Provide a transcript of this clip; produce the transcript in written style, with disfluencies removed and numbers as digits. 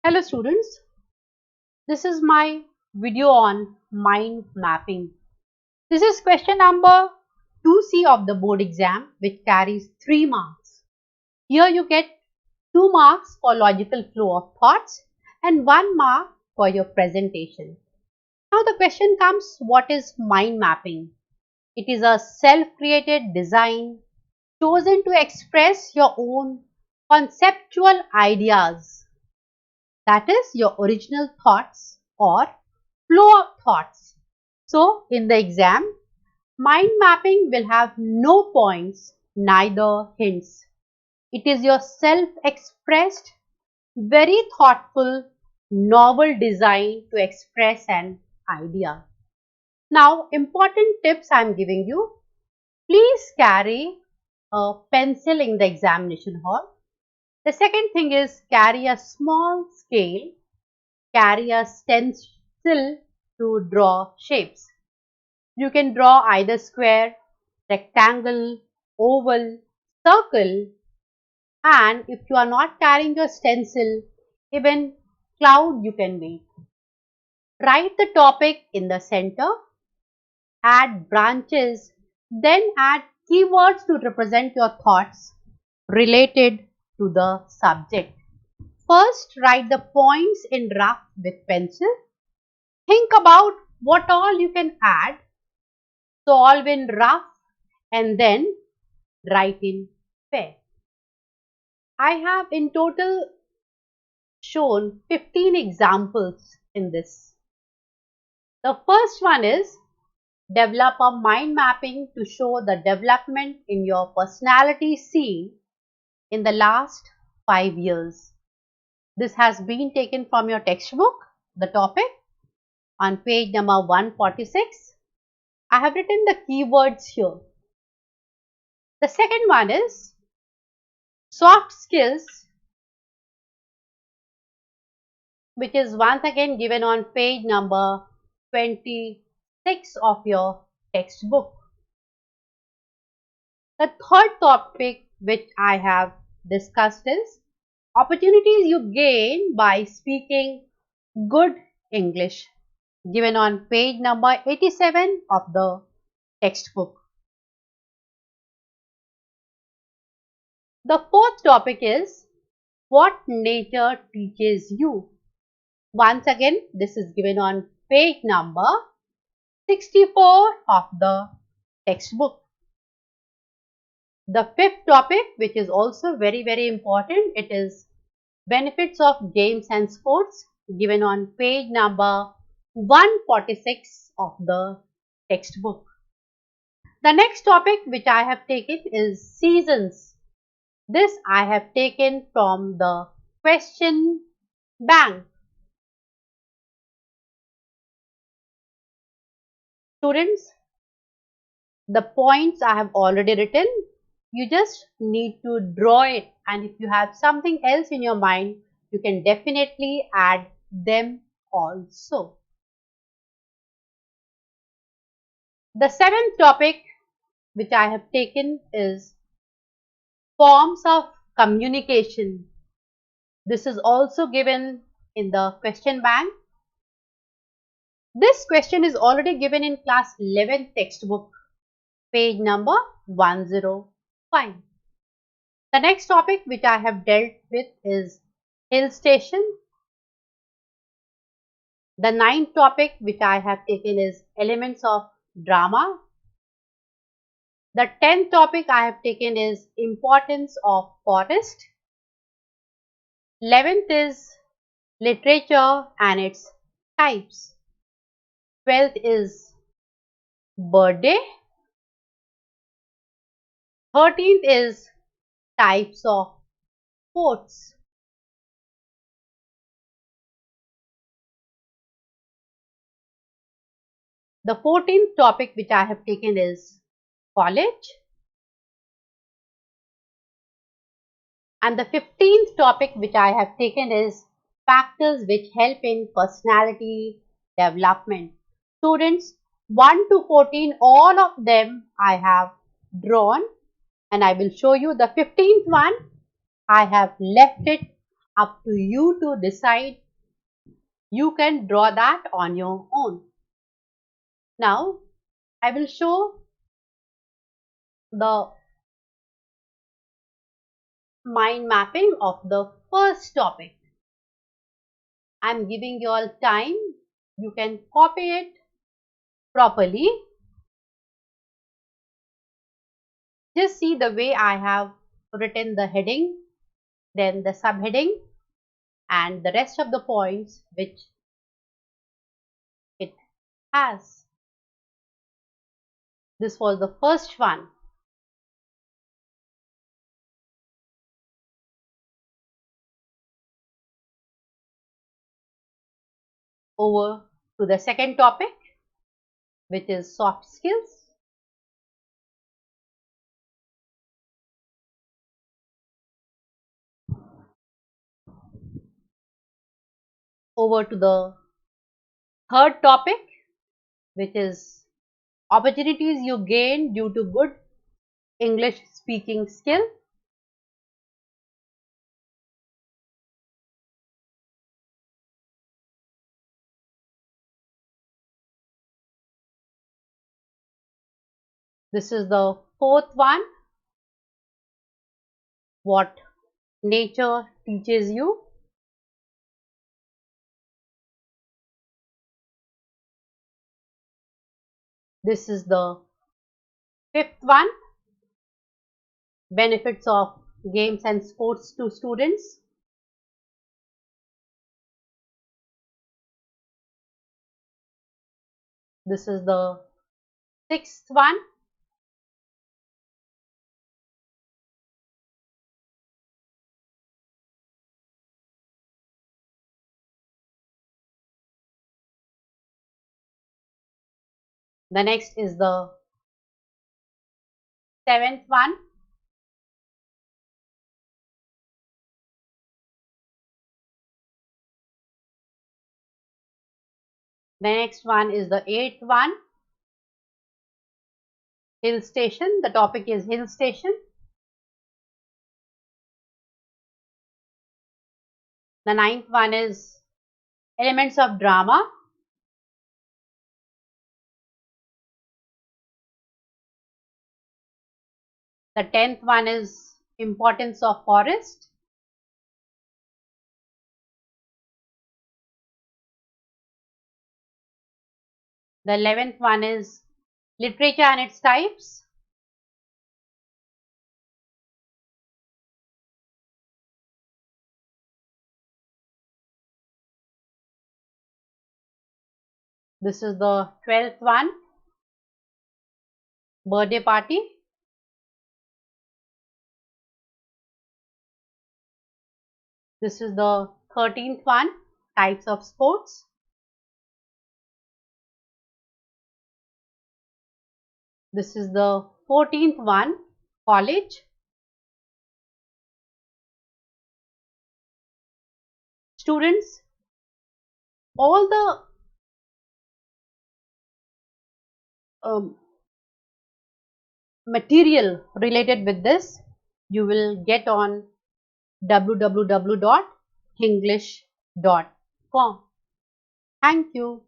Hello students, this is my video on mind mapping. This is question number 2C of the board exam which carries 3 marks. Here you get 2 marks for logical flow of thoughts and 1 mark for your presentation. Now the question comes, what is mind mapping? It is a self-created design chosen to express your own conceptual ideas, that is your original thoughts or flow of thoughts. So in the exam, mind mapping will have no points, neither hints. It is your self-expressed, very thoughtful, novel design to express an idea. Now, important tips I am giving you. Please carry a pencil in the examination hall. The second thing is carry a small scale, carry a stencil to draw shapes. You can draw either square, rectangle, oval, circle, and if you are not carrying a stencil, even cloud you can make. Write the topic in the center, add branches, then add keywords to represent your thoughts related to the subject. First, write the points in rough with pencil. Think about what all you can add. Solve in rough and then write in fair. I have in total shown 15 examples in this. The first one is develop a mind mapping to show the development in your personality seen in the last 5 years. This has been taken from your textbook, the topic, on page number 146. I have written the keywords here. The second one is soft skills, which is once again given on page number 26 of your textbook. The third topic which I have discussed is opportunities you gain by speaking good English, given on page number 87 of the textbook. The fourth topic is what nature teaches you. Once again, this is given on page number 64 of the textbook. The fifth topic, which is also very important, it is benefits of games and sports, given on page number 146 of the textbook. The next topic which I have taken is seasons. This I have taken from the question bank. Students, the points I have already written. You just need to draw it, and if you have something else in your mind, you can definitely add them also. The seventh topic which I have taken is forms of communication. This is also given in the question bank. This question is already given in class 11 textbook, page number 105. The next topic which I have dealt with is hill station. The ninth topic which I have taken is elements of drama. The 10th topic I have taken is importance of forest. 11th is literature and its types. 12th is birthday. 13th is types of sports. The 14th topic which I have taken is college. And the 15th topic which I have taken is factors which help in personality development. Students, 1 to 14, all of them I have drawn, and I will show you the 15th one. I have left it up to you to decide. You can draw that on your own. Now, I will show the mind mapping of the first topic. I am giving you all time. You can copy it properly. Just see the way I have written the heading, then the subheading, and the rest of the points which it has. This was the first one. Over to the second topic, which is soft skills. Over to the third topic, which is opportunities you gain due to good English speaking skill. This is the fourth one, what nature teaches you. This is the fifth one, benefits of games and sports to students. This is the sixth one, the next is the seventh one, the next one is the eighth one, hill station. The topic is hill station. The ninth one is elements of drama. The 10th one is importance of forest. The 11th one is literature and its types. This is the 12th one, birthday party. This is the 13th one, types of sports. This is the 14th one, college. Students, all the material related with this you will get on www.hinglish.com. Thank you.